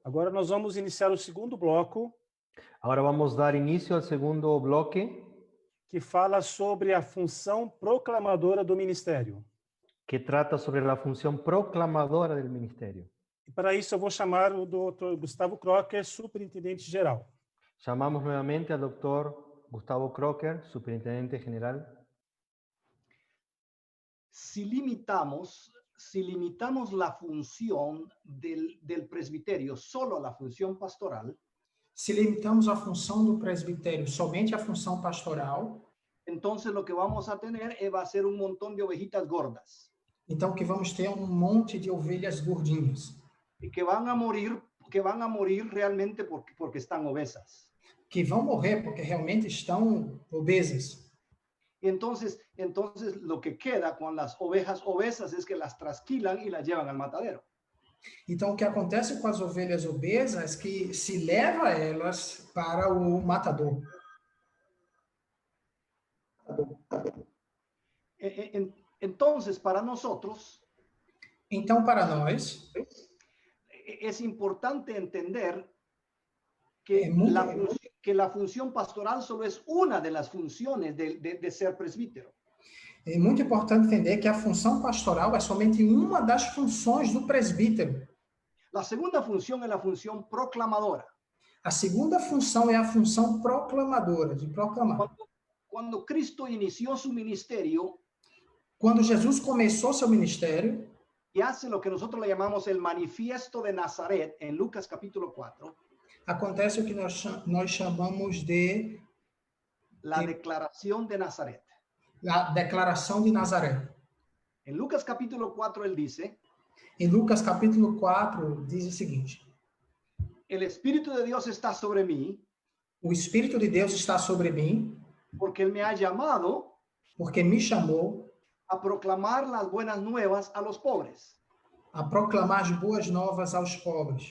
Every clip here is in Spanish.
Agora nós vamos iniciar o segundo bloco, Ahora vamos a dar inicio al segundo bloque que fala sobre a função proclamadora do ministério. que trata sobre la función proclamadora del ministerio. E para isso eu vou chamar o Dr. Gustavo Crocker, superintendente geral. Llamamos nuevamente al doctor Gustavo Crocker, superintendente general. Si limitamos la función del presbiterio solo a la función pastoral, Se limitamos a função do presbitério somente à função pastoral, entonces lo que vamos a tener va a ser un montón de ovejitas gordas então o que vamos ter é um monte de ovelhas gordinhas, y que van a morir realmente porque están obesas. que vão morrer porque realmente estão obesas. Y entonces lo que queda con las ovejas obesas es que las trasquilan y las llevan al matadero. Então, o que acontece com as ovelhas obesas é que se leva elas para o matador. Entonces, para nosotros, Então, para nós, es importante entender É muito- que la función pastoral solo es una de las funciones de ser presbítero. é muito importante entender que a função pastoral é somente uma das funções do presbítero. La segunda función es la función proclamadora. A segunda função é a função proclamadora, de proclamar. Cuando Cristo inició su ministerio Quando Jesus começou seu ministério, y hace lo que nosotros le llamamos el manifiesto de Nazaret en Lucas capítulo 4, acontece o que nós chamamos de la Sí. declaración de Nazaret. a declaração de Nazaré. En Lucas capítulo 4 él dice, Em Lucas capítulo 4, diz o seguinte: el Espíritu de Dios está sobre mí o Espírito de Deus está sobre mim, porque él me ha llamado porque me chamou a proclamar las buenas nuevas a los pobres. a proclamar as boas novas aos pobres.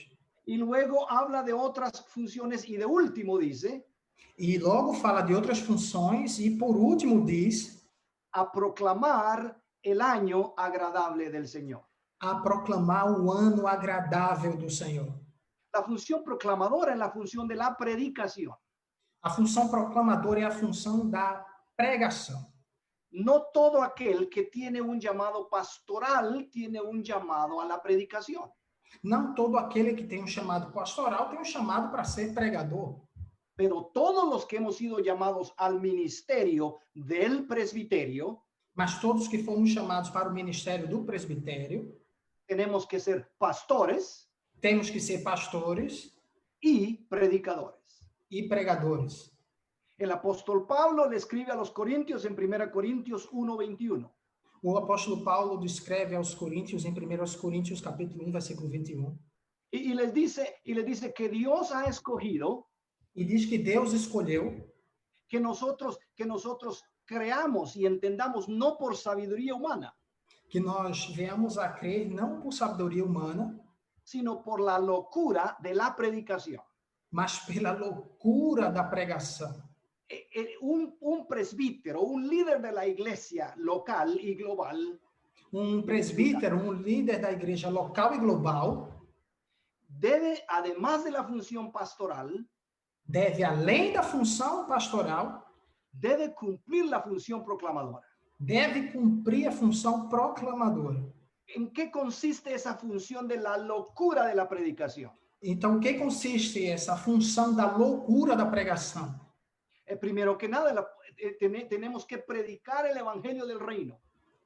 Y luego habla de otras funciones y de último dice, E logo fala de outras funções e, por último, diz a proclamar el año agradable del Señor. a proclamar o ano agradável do Senhor. La función proclamadora es la función de la predicación. A função proclamadora é a função da pregação. No todo aquel que tiene un llamado pastoral tiene un llamado a la predicación. Não todo aquele que tem um chamado pastoral tem um chamado para ser pregador. Pero todos los que hemos sido llamados al ministerio del presbiterio, Mas todos que fomos chamados para o ministério do presbitério, tenemos que ser pastores temos que ser pastores y predicadores. e pregadores. El apóstol Pablo le escribe a los Corintios en 1 Corintios 1:21. O apóstolo Paulo descreve aos Coríntios, em 1 Coríntios, capítulo 1, versículo 21, Y les dice que Dios ha escogido e diz que Deus escolheu que nosotros creamos y entendamos no por sabiduría humana, que nós venhamos a crer não por sabedoria humana, sino por la locura de la predicación. mas pela loucura da pregação. Un presbítero, un líder de la iglesia local y global, Presbítero, líder da igreja local e global, debe, además de la función pastoral, deve, além da função pastoral, debe cumplir la función proclamadora. deve cumprir a função proclamadora. ¿En qué consiste esa función de la locura de la predicación? Então, o que consiste essa função da loucura da pregação? Primero que nada, tenemos que predicar el evangelio del reino.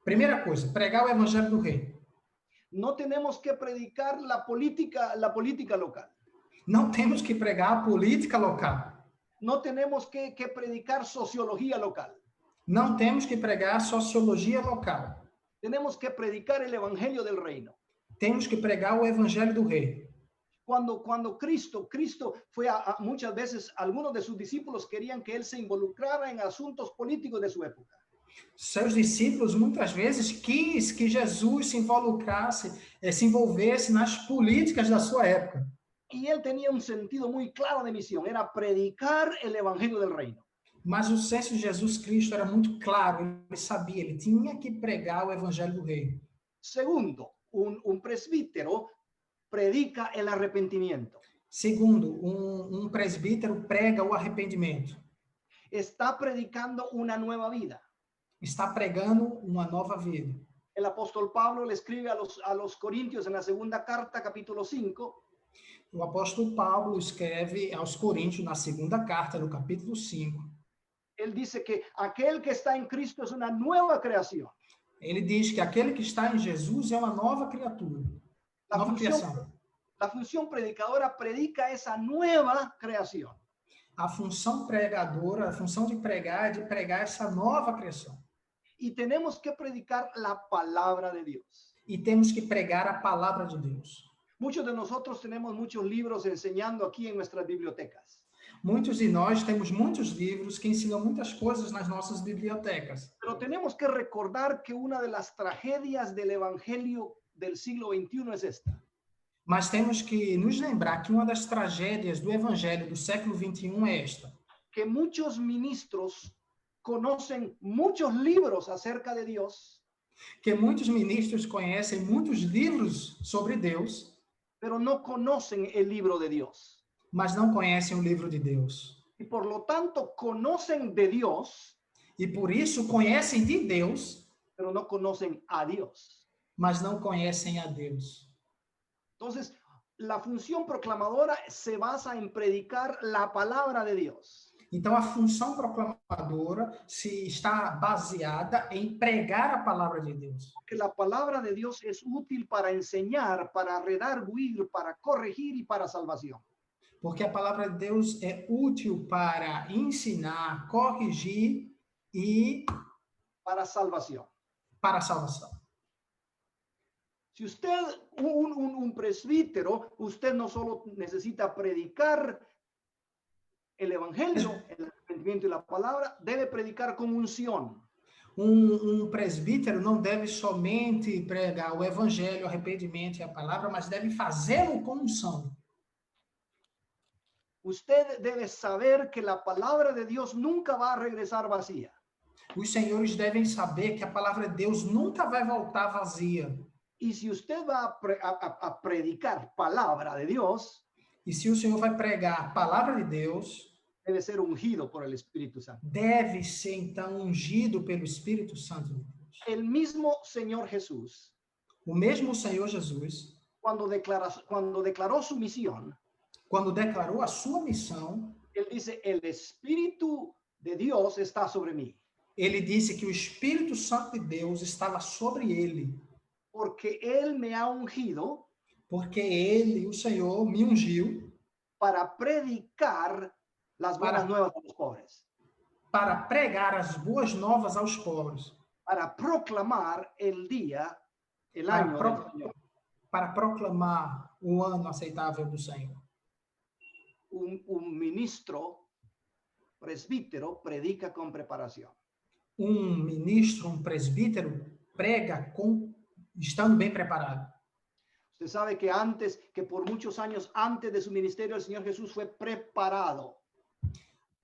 Primeira coisa, pregar o evangelho do rei. No tenemos que predicar la política local. Não temos que pregar a política local. No tenemos que predicar sociología local. Não temos que pregar a sociologia local. Tenemos que predicar el evangelio del reino. Temos que pregar o evangelho do rei. Cuando Cristo fue muchas veces, algunos de sus discípulos querían que él se involucrara en asuntos políticos de su época. Seus discípulos muitas vezes quis que Jesus se envolvesse nas políticas da sua época. Y él tenía un sentido muy claro de misión, era predicar el evangelio del reino. Mas o senso de Jesus Cristo era muito claro, ele sabia, ele tinha que pregar o evangelho do reino. Segundo, un presbítero predica el arrepentimiento. Segundo, presbítero prega o arrependimento. Está predicando una nueva vida. Está pregando uma nova vida. El apóstol Pablo le escribe a los Corintios en la segunda carta, capítulo 5, O apóstolo Paulo escreve aos Coríntios, na segunda carta, no capítulo 5. él dice que aquel que está en Cristo es una nueva creación. Ele diz que aquele que está em Jesus é uma nova criatura, La nova función, criação. la función predicadora predica esa nueva creación. A função pregadora, a função de pregar é de pregar essa nova criação. Y tenemos que predicar la palabra de Dios. E temos que pregar a palavra de Deus. Muchos de nosotros tenemos muchos libros enseñando aquí en nuestras bibliotecas. Muitos de nós temos muitos livros que ensinam muitas coisas nas nossas bibliotecas. Pero tenemos que recordar que una de las tragedias del evangelio del siglo XXI es esta. Mas temos que nos lembrar que uma das tragédias do evangelho do século 21 é esta. Que muchos ministros conocen muchos libros acerca de Dios, Que muitos ministros conhecem muitos livros sobre Deus, pero no conocen el libro de Dios. mas não conhecem o livro de Deus. Y por lo tanto conocen de Dios, E por isso conhecem de Deus, pero no conocen a Dios. mas não conhecem a Deus. Entonces, la función proclamadora se basa en predicar la palabra de Dios. Então a função proclamadora se está baseada em pregar a palavra de Deus. Que la palabra de Dios es útil para enseñar, para redarguir, para corregir y para salvación. Porque a palavra de Deus é útil para ensinar, corrigir e Para salvación. para a salvação. Si usted, un presbítero, usted no solo necesita predicar el evangelio, el arrepentimiento y la palabra, debe predicar con unción. Presbítero não deve somente pregar o evangelho, o arrependimento e a palavra, mas deve fazê-lo com unção. Usted debe saber que la palabra de Dios nunca va a regresar vacía. Os senhores devem saber que a palavra de Deus nunca vai voltar vazia. Y si usted va a predicar palabra de Dios, E se o Senhor vai pregar a palavra de Deus, debe ser ungido por el Espíritu Santo. deve ser então ungido pelo Espírito Santo de Deus. El mismo Señor Jesús, O mesmo Senhor Jesus, cuando declaró su misión, quando declarou a sua missão, él dice, el Espíritu de Dios está sobre mí, ele disse que o Espírito Santo de Deus estava sobre ele, porque él me ha ungido porque ele, o Senhor, me ungiu para predicar las buenas Para- nuevas a los pobres, para pregar as boas novas aos pobres, para proclamar el día, el Para año pro- del Señor. para proclamar o ano aceitável do Senhor. Un ministro presbítero predica con preparación. Ministro, presbítero, prega estando bem preparado. Usted sabe que por muchos años antes de su ministerio, el Señor Jesús fue preparado.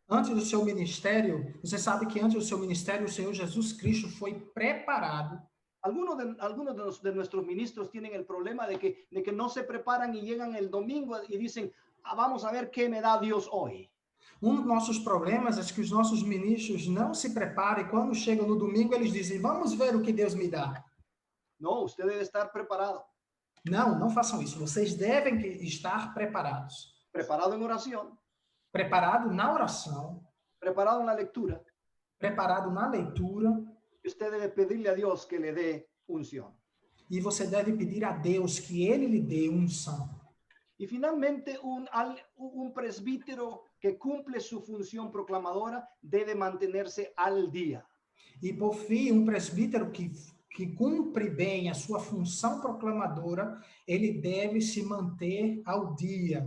Antes do seu ministério, você sabe que antes do seu ministério, o Senhor Jesus Cristo foi preparado. Algunos de nuestros ministros tienen el problema de que no se preparan y llegan el domingo y dicen, vamos a ver qué me da Dios hoy. Dos nossos problemas é que os nossos ministros não se preparam e quando chegam no domingo eles dizem, vamos ver o que Deus me dá. No, usted debe estar preparado. Não, não façam isso. Vocês devem estar preparados. Preparado en oración, Preparado na oração, preparado en la lectura. preparado na leitura, Usted debe pedirle a Dios que le dé unción. e você deve pedir a Deus que Ele lhe dê unção. Y finalmente, un presbítero que cumple su función proclamadora debe mantenerse al día. E por fim, presbítero que cumpre bem a sua função proclamadora, ele deve se manter ao dia.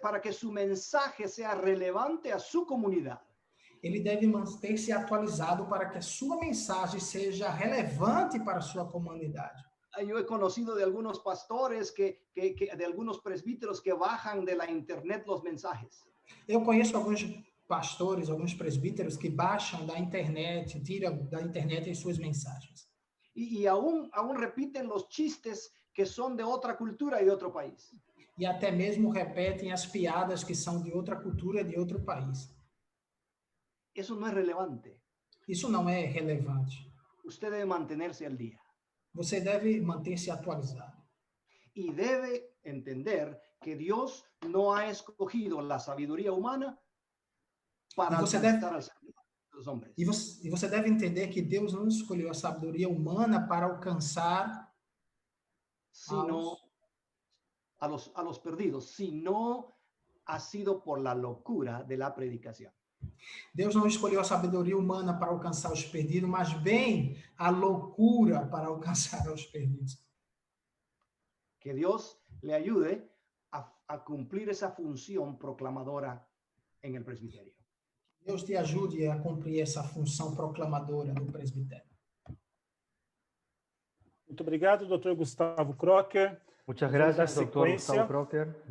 Para que su mensaje sea relevante a su comunidad. Ele deve manter-se atualizado para que a sua mensagem seja relevante para a sua comunidade. Yo he conocido de algunos pastores, de algunos presbíteros que bajan de la internet los mensajes. Eu conheço alguns pastores, alguns presbíteros que baixam da internet, tiram da internet as suas mensagens. Y aún repiten los chistes que son de otra cultura y de otro país. E até mesmo repetem as piadas que são de outra cultura e de outro país. Eso no es relevante. Isso não é relevante. Usted debe mantenerse al día Você deve manter-se atualizado. y debe entender que Dios no ha escogido la sabiduría humana para Y usted alcanzar al Señor de los hombres, E você deve entender que Deus não escolheu a sabedoria humana para alcançar sino a los perdidos, sino ha sido por la locura de la predicación. Deus não escolheu a sabedoria humana para alcançar os perdidos, mas bem a loucura para alcançar os perdidos. Que Dios le ayude a cumplir esa función proclamadora en el presbiterio. Deus te ajude a cumprir essa função proclamadora do presbitério. Muito obrigado, Dr. Gustavo Crocker. Muchas Vamos dar gracias, doctor secuencia. Gustavo Crocker.